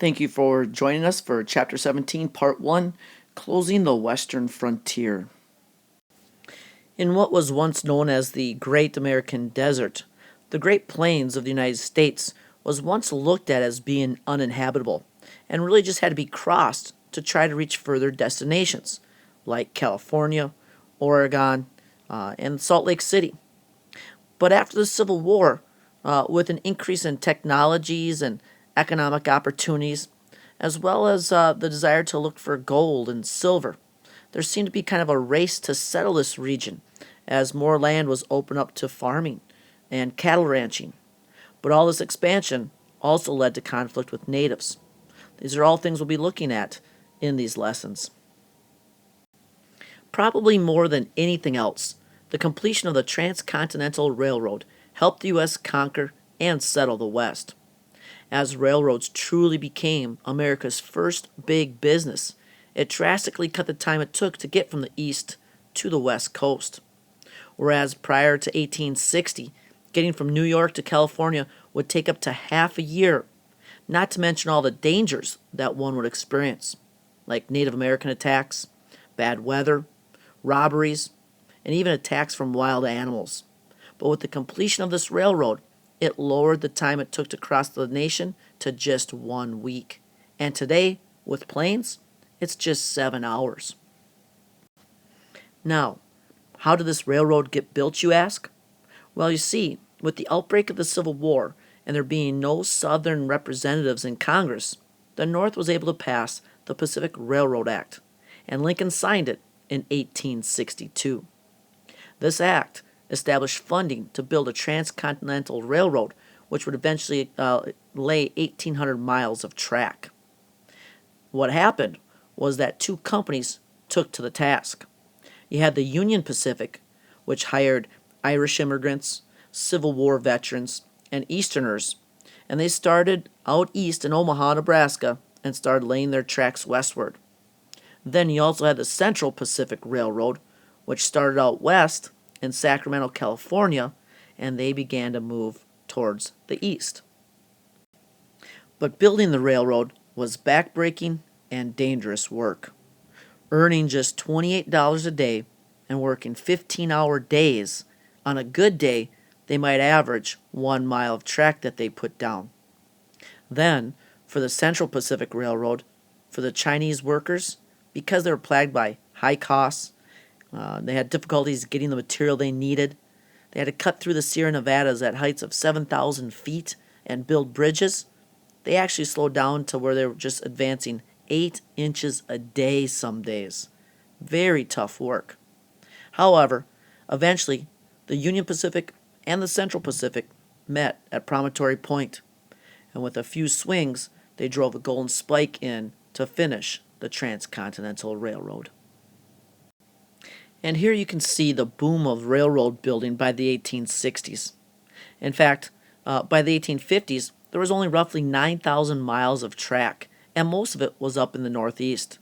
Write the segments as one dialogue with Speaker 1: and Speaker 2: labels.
Speaker 1: Thank you for joining us for Chapter 17, Part 1, Closing the Western Frontier. In what was once known as the Great American Desert, the Great Plains of the United States was once looked at as being uninhabitable and really just had to be crossed to try to reach further destinations like California, Oregon, and Salt Lake City. But after the Civil War, with an increase in technologies and economic opportunities, as well as the desire to look for gold and silver, there seemed to be kind of a race to settle this region as more land was opened up to farming and cattle ranching. But all this expansion also led to conflict with natives. These are all things we'll be looking at in these lessons. Probably more than anything else, the completion of the Transcontinental Railroad helped the U.S. conquer and settle the West. As railroads truly became America's first big business, it drastically cut the time it took to get from the East to the West Coast. Whereas prior to 1860, getting from New York to California would take up to half a year, not to mention all the dangers that one would experience, like Native American attacks, bad weather, robberies, and even attacks from wild animals. But with the completion of this railroad, it lowered the time it took to cross the nation to just 1 week. And today, with planes, it's just 7 hours. Now, how did this railroad get built, you ask? Well, you see, with the outbreak of the Civil War and there being no Southern representatives in Congress, the North was able to pass the Pacific Railroad Act, and Lincoln signed it in 1862. This act established funding to build a transcontinental railroad, which would eventually lay 1,800 miles of track. What happened was that two companies took to the task. You had the Union Pacific, which hired Irish immigrants, Civil War veterans, and Easterners, and they started out east in Omaha, Nebraska, and started laying their tracks westward. Then you also had the Central Pacific Railroad, which started out west in Sacramento, California, and they began to move towards the east. But building the railroad was backbreaking and dangerous work. Earning just $28 a day and working 15-hour days, on a good day, they might average 1 mile of track that they put down. Then, for the Central Pacific Railroad, for the Chinese workers, because they were plagued by high costs, they had difficulties getting the material they needed. They had to cut through the Sierra Nevadas at heights of 7,000 feet and build bridges. They actually slowed down to where they were just advancing 8 inches a day some days. Very tough work. However, eventually, the Union Pacific and the Central Pacific met at Promontory Point, and with a few swings, they drove a golden spike in to finish the Transcontinental Railroad. And here you can see the boom of railroad building by the 1860s. In fact, by the 1850s, there was only roughly 9,000 miles of track, and most of it was up in the Northeast.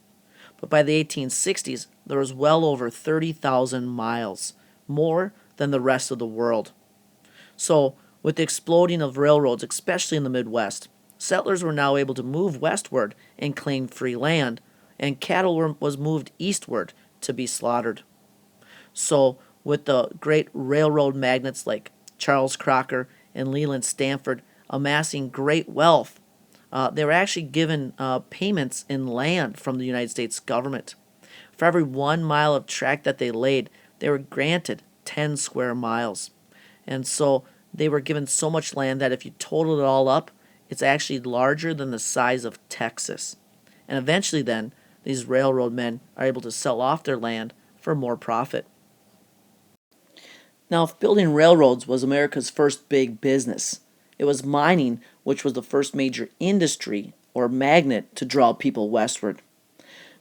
Speaker 1: But by the 1860s, there was well over 30,000 miles, more than the rest of the world. So, with the exploding of railroads, especially in the Midwest, settlers were now able to move westward and claim free land, and cattle was moved eastward to be slaughtered. So, with the great railroad magnates like Charles Crocker and Leland Stanford amassing great wealth, they were actually given payments in land from the United States government. For every 1 mile of track that they laid, they were granted 10 square miles. And so they were given so much land that if you total it all up, it's actually larger than the size of Texas. And eventually then, these railroad men are able to sell off their land for more profit. Now, if building railroads was America's first big business, it was mining which was the first major industry or magnet to draw people westward.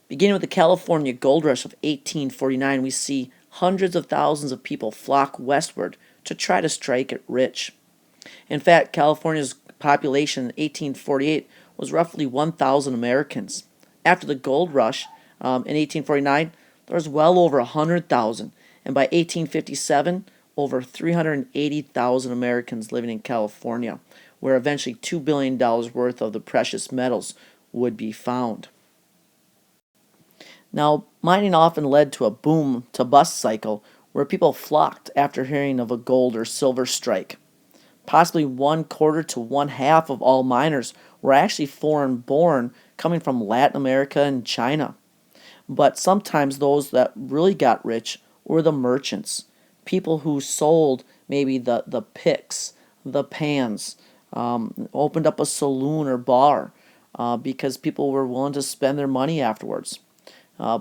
Speaker 1: Beginning with the California gold rush of 1849, we see hundreds of thousands of people flock westward to try to strike it rich. In fact, California's population in 1848 was roughly 1,000 Americans. After the gold rush in 1849, there was well over 100,000, and by 1857, over 380,000 Americans living in California, where eventually $2 billion worth of the precious metals would be found. Now, mining often led to a boom to bust cycle where people flocked after hearing of a gold or silver strike. Possibly one quarter to one half of all miners were actually foreign born, coming from Latin America and China. But sometimes those that really got rich were the merchants, people who sold maybe the picks, the pans, opened up a saloon or bar because people were willing to spend their money afterwards.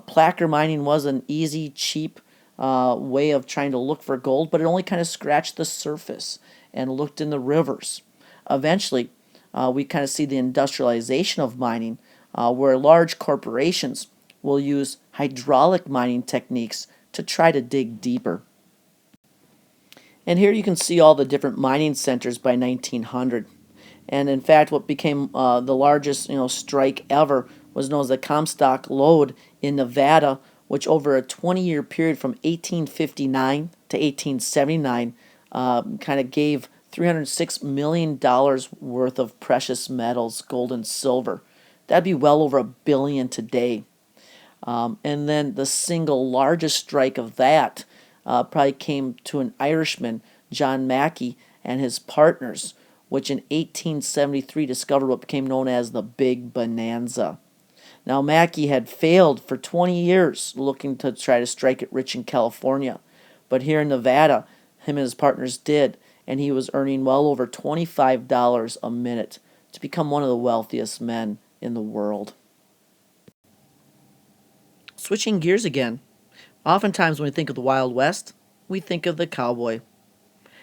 Speaker 1: Placer mining was an easy, cheap way of trying to look for gold, but it only kind of scratched the surface and looked in the rivers. Eventually, we kind of see the industrialization of mining, where large corporations will use hydraulic mining techniques to try to dig deeper. And here you can see all the different mining centers by 1900. And in fact, what became the largest strike ever was known as the Comstock Lode in Nevada, which over a 20-year period from 1859 to 1879 kind of gave $306 million worth of precious metals, gold and silver. That'd be well over $1 billion today. And then the single largest strike of that probably came to an Irishman, John Mackey, and his partners, which in 1873 discovered what became known as the Big Bonanza. Now, Mackey had failed for 20 years looking to try to strike it rich in California, but here in Nevada, him and his partners did, and he was earning well over $25 a minute to become one of the wealthiest men in the world. Switching gears again, oftentimes when we think of the Wild West, we think of the cowboy.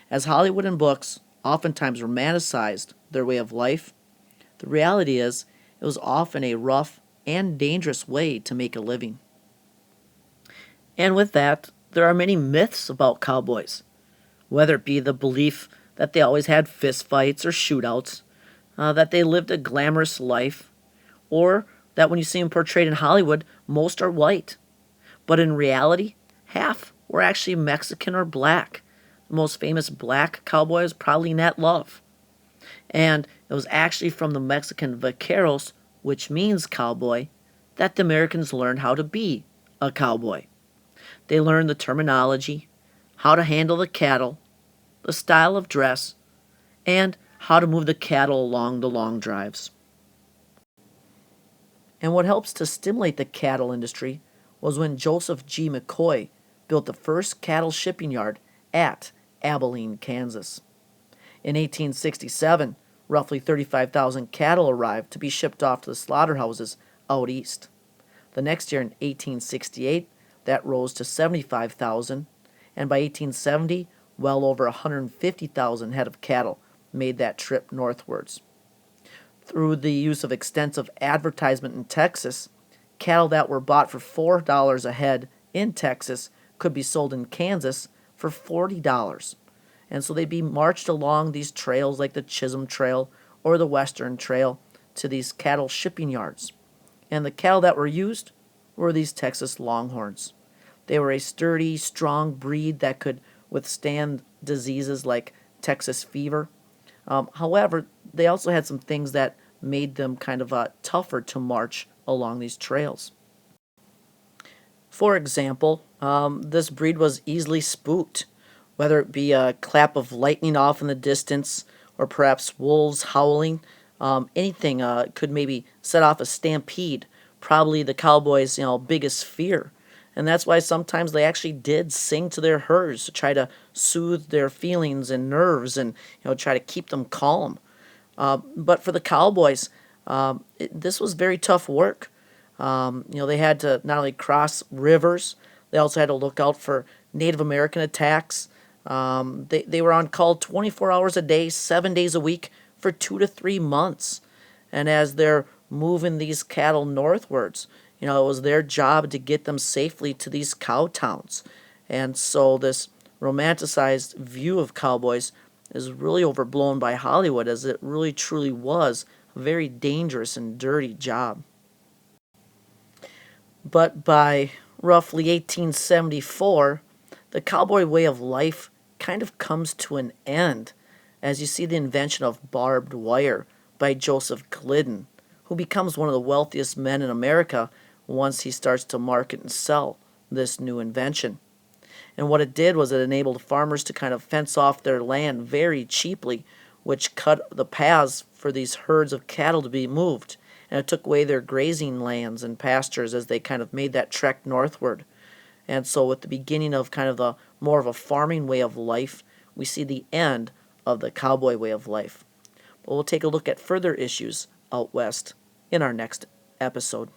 Speaker 1: As Hollywood and books oftentimes romanticized their way of life, the reality is it was often a rough and dangerous way to make a living. And with that, there are many myths about cowboys, whether it be the belief that they always had fistfights or shootouts, that they lived a glamorous life, or that when you see them portrayed in Hollywood, most are white. But in reality, half were actually Mexican or black. The most famous black cowboy is probably Nat Love. And it was actually from the Mexican vaqueros, which means cowboy, that the Americans learned how to be a cowboy. They learned the terminology, how to handle the cattle, the style of dress, and how to move the cattle along the long drives. And what helps to stimulate the cattle industry was when Joseph G. McCoy built the first cattle shipping yard at Abilene, Kansas. In 1867, roughly 35,000 cattle arrived to be shipped off to the slaughterhouses out east. The next year, in 1868, that rose to 75,000, and by 1870, well over 150,000 head of cattle made that trip northwards. Through the use of extensive advertisement in Texas, cattle that were bought for $4 a head in Texas could be sold in Kansas for $40. And so they'd be marched along these trails like the Chisholm Trail or the Western Trail to these cattle shipping yards. And the cattle that were used were these Texas Longhorns. They were a sturdy, strong breed that could withstand diseases like Texas fever. However, they also had some things that made them kind of tougher to march along these trails. For example, this breed was easily spooked, whether it be a clap of lightning off in the distance or perhaps wolves howling. Anything could maybe set off a stampede, probably the cowboys' biggest fear. And that's why sometimes they actually did sing to their herds to try to soothe their feelings and nerves and try to keep them calm. But for the cowboys, this was very tough work. They had to not only cross rivers, they also had to look out for Native American attacks. They were on call 24 hours a day, 7 days a week for 2 to 3 months. And as they're moving these cattle northwards, it was their job to get them safely to these cow towns. And so this romanticized view of cowboys is really overblown by Hollywood, as it really truly was a very dangerous and dirty job. But by roughly 1874, the cowboy way of life kind of comes to an end as you see the invention of barbed wire by Joseph Glidden, who becomes one of the wealthiest men in America once he starts to market and sell this new invention. And what it did was it enabled farmers to kind of fence off their land very cheaply, which cut the paths for these herds of cattle to be moved. And it took away their grazing lands and pastures as they kind of made that trek northward. And so with the beginning of kind of the more of a farming way of life, we see the end of the cowboy way of life. But we'll take a look at further issues out west in our next episode.